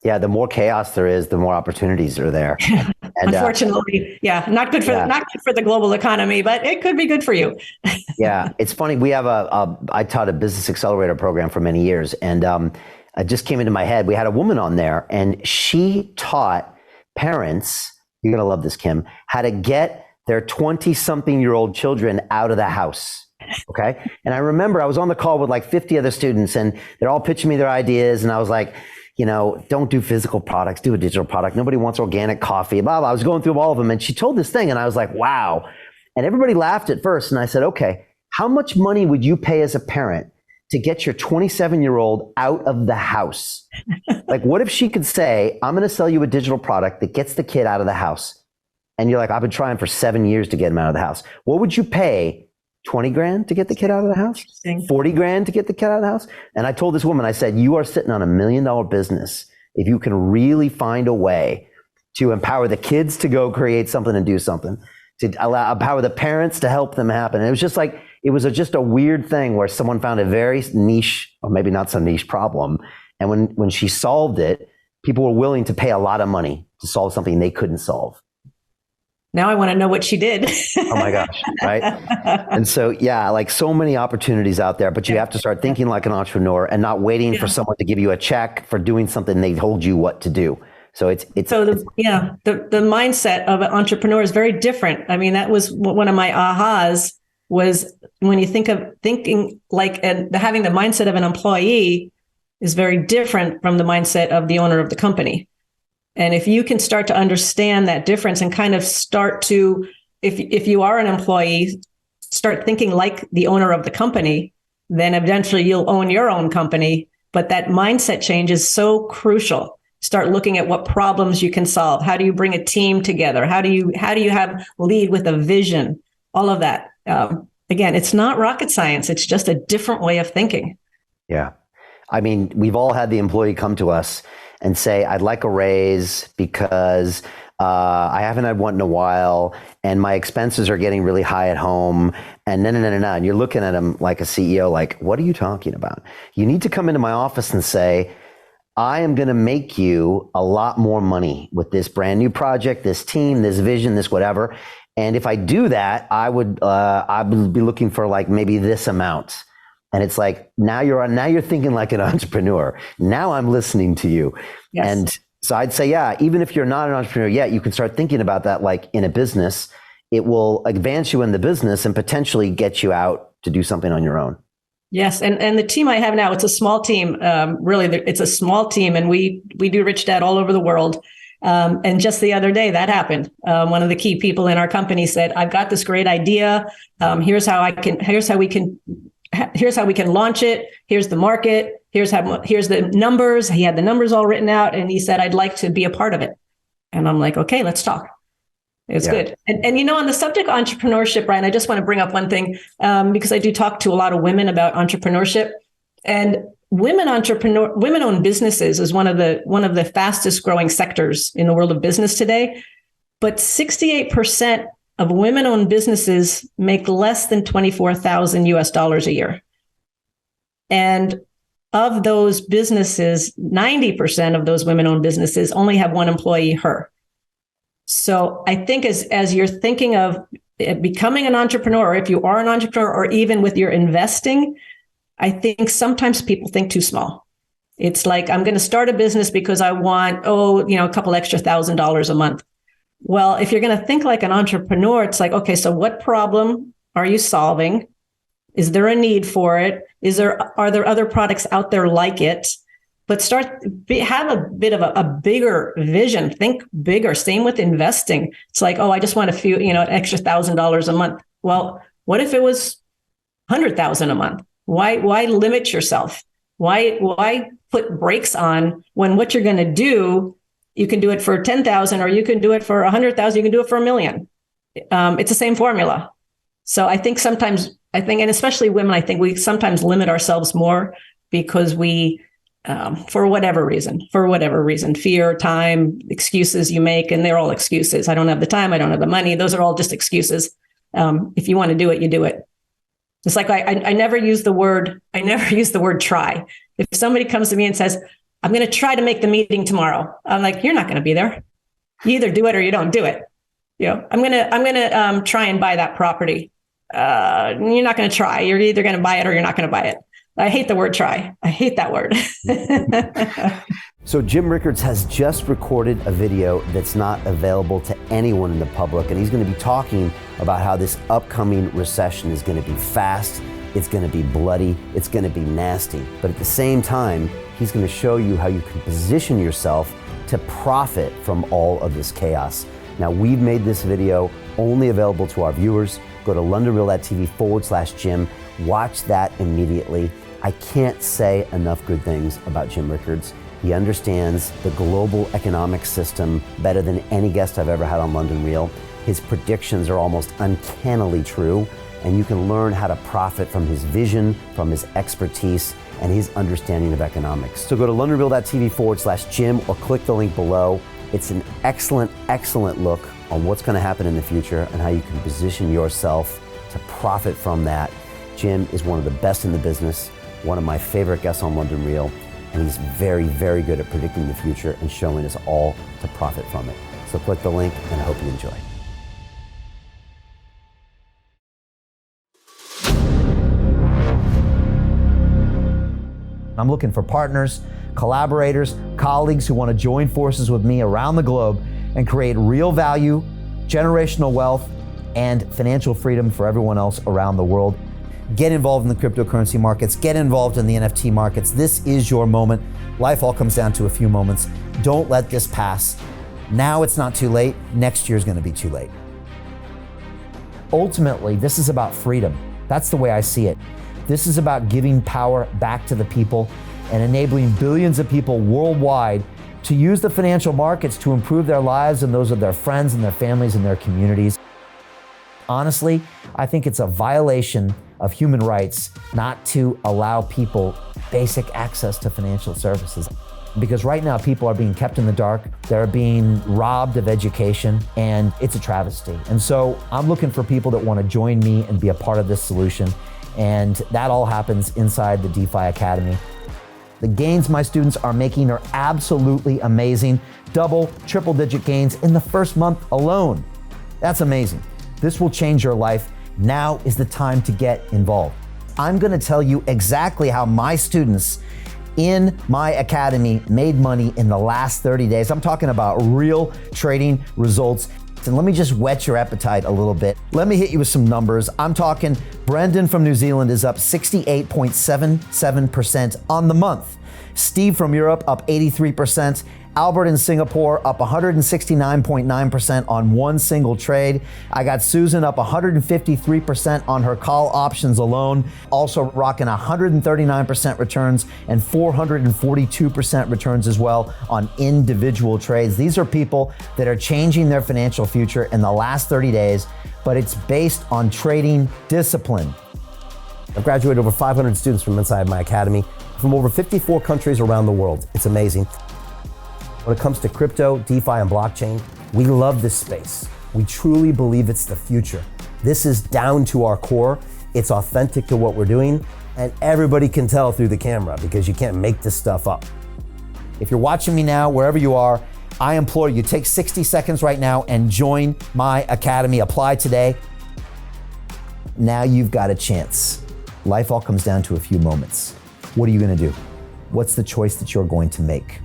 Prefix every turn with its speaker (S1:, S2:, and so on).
S1: Yeah, the more chaos there is, the more opportunities are there. And
S2: Unfortunately, yeah, not good for the global economy, but it could be good for you.
S1: yeah, it's funny. We have I taught a business accelerator program for many years, and it just came into my head. We had a woman on there, and she taught parents, you're going to love this, Kim, how to get their 20-something-year-old children out of the house. Okay. And I remember I was on the call with like 50 other students, and they're all pitching me their ideas. And I was like, don't do physical products, do a digital product. Nobody wants organic coffee, blah, blah. I was going through all of them, and she told this thing, and I was like, wow. And everybody laughed at first. And I said, okay, how much money would you pay as a parent to get your 27-year-old out of the house? Like, what if she could say, I'm going to sell you a digital product that gets the kid out of the house? And you're like, I've been trying for 7 years to get him out of the house. What would you pay? 20 grand to get the kid out of the house? 40 grand to get the kid out of the house? And I told this woman, I said, you are sitting on $1 million business if you can really find a way to empower the kids to go create something and do something, to empower the parents to help them happen. And it was just like, it was just a weird thing where someone found a very niche, or maybe not so niche problem. And when she solved it, people were willing to pay a lot of money to solve something they couldn't solve.
S2: Now I want to know what she did.
S1: Oh my gosh, right? And so, yeah, like so many opportunities out there, but you have to start thinking like an entrepreneur and not waiting for someone to give you a check for doing something they told you what to do. So the mindset of an entrepreneur is very different. I mean, that was one of my ahas, was when you think of thinking like, and having the mindset of an employee is very different from the mindset of the owner of the company. And if you can start to understand that difference and kind of start to, if you are an employee, start thinking like the owner of the company, then eventually you'll own your own company. But that mindset change is so crucial. Start looking at what problems you can solve. How do you bring a team together? How do you have lead with a vision? All of that. Again, it's not rocket science. It's just a different way of thinking. Yeah. I mean, we've all had the employee come to us and say, I'd like a raise because I haven't had one in a while and my expenses are getting really high at home. And no. And you're looking at them like a CEO, like, what are you talking about? You need to come into my office and say, I am going to make you a lot more money with this brand new project, this team, this vision, this whatever. And if I do that, I would be looking for like maybe this amount. And it's like, now you're thinking like an entrepreneur. Now I'm listening to you. Yes. And so I'd say, yeah, even if you're not an entrepreneur yet, you can start thinking about that like in a business. It will advance you in the business and potentially get you out to do something on your own.
S2: Yes. And the team I have now, it's a small team. Really, it's a small team. And we do Rich Dad all over the world. And just the other day that happened. One of the key people in our company said, I've got this great idea. Here's how we can launch it. Here's the market. Here's the numbers. He had the numbers all written out, and he said, I'd like to be a part of it. And I'm like, okay, let's talk. It's good. And on the subject of entrepreneurship, Brian, I just want to bring up one thing, because I do talk to a lot of women about entrepreneurship, and women-owned businesses is one of the fastest growing sectors in the world of business today. But 68% of women-owned businesses make less than $24,000 a year. And of those businesses, 90% of those women-owned businesses only have one employee, her. So I think as you're thinking of becoming an entrepreneur, or if you are an entrepreneur, or even with your investing, I think sometimes people think too small. It's like, I'm going to start a business because I want, a couple extra $1,000 a month. Well, if you're going to think like an entrepreneur, it's like, okay, so what problem are you solving? Is there a need for it? Are there other products out there like it? But have a bit of a bigger vision. Think bigger. Same with investing. It's like, I just want an extra $1,000 a month. Well, what if it was $100,000 a month? Why limit yourself? Why put brakes on when what you're going to do? You can do it for 10,000, or you can do it for 100,000. You can do it for 1 million. It's the same formula. So I think and especially women, I think we sometimes limit ourselves more because we, for whatever reason, fear, time, excuses you make, and they're all excuses. I don't have the time. I don't have the money. Those are all just excuses. If you want to do it, you do it. It's like I never use the word try. If somebody comes to me and says, I'm going to try to make the meeting tomorrow. I'm like, you're not going to be there. You either do it or you don't do it. I'm going to try and buy that property. You're not going to try. You're either going to buy it or you're not going to buy it. I hate the word try. I hate that word.
S1: So Jim Rickards has just recorded a video that's not available to anyone in the public, and he's going to be talking about how this upcoming recession is going to be fast, it's going to be bloody, it's going to be nasty. But at the same time, he's going to show you how you can position yourself to profit from all of this chaos. Now, we've made this video only available to our viewers. Go to londonreal.tv/Jim. Watch that immediately. I can't say enough good things about Jim Rickards. He understands the global economic system better than any guest I've ever had on London Real. His predictions are almost uncannily true, and you can learn how to profit from his vision, from his expertise, and his understanding of economics. So go to londonreal.tv/Jim or click the link below. It's an excellent, excellent look on what's going to happen in the future and how you can position yourself to profit from that. Jim is one of the best in the business, one of my favorite guests on London Real, and he's very, very good at predicting the future and showing us all to profit from it. So click the link, and I hope you enjoy. I'm looking for partners, collaborators, colleagues who want to join forces with me around the globe and create real value, generational wealth, and financial freedom for everyone else around the world. Get involved in the cryptocurrency markets, get involved in the NFT markets. This is your moment. Life all comes down to a few moments. Don't let this pass. Now it's not too late. Next year's going to be too late. Ultimately, this is about freedom. That's the way I see it. This is about giving power back to the people and enabling billions of people worldwide to use the financial markets to improve their lives and those of their friends and their families and their communities. Honestly, I think it's a violation of human rights not to allow people basic access to financial services. Because right now people are being kept in the dark, they're being robbed of education, and it's a travesty. And so I'm looking for people that want to join me and be a part of this solution. And that all happens inside the DeFi Academy. The gains my students are making are absolutely amazing. Double, triple digit gains in the first month alone. That's amazing. This will change your life. Now is the time to get involved. I'm going to tell you exactly how my students in my academy made money in the last 30 days. I'm talking about real trading results. And let me just whet your appetite a little bit. Let me hit you with some numbers. I'm talking Brendan from New Zealand is up 68.77% on the month. Steve from Europe up 83%. Albert in Singapore up 169.9% on one single trade. I got Susan up 153% on her call options alone, also rocking 139% returns and 442% returns as well on individual trades. These are people that are changing their financial future in the last 30 days, but it's based on trading discipline. I've graduated over 500 students from inside my academy from over 54 countries around the world. It's amazing. When it comes to crypto, DeFi, and blockchain, we love this space. We truly believe it's the future. This is down to our core. It's authentic to what we're doing, and everybody can tell through the camera because you can't make this stuff up. If you're watching me now, wherever you are, I implore you, take 60 seconds right now and join my academy. Apply today. Now you've got a chance. Life all comes down to a few moments. What are you going to do? What's the choice that you're going to make?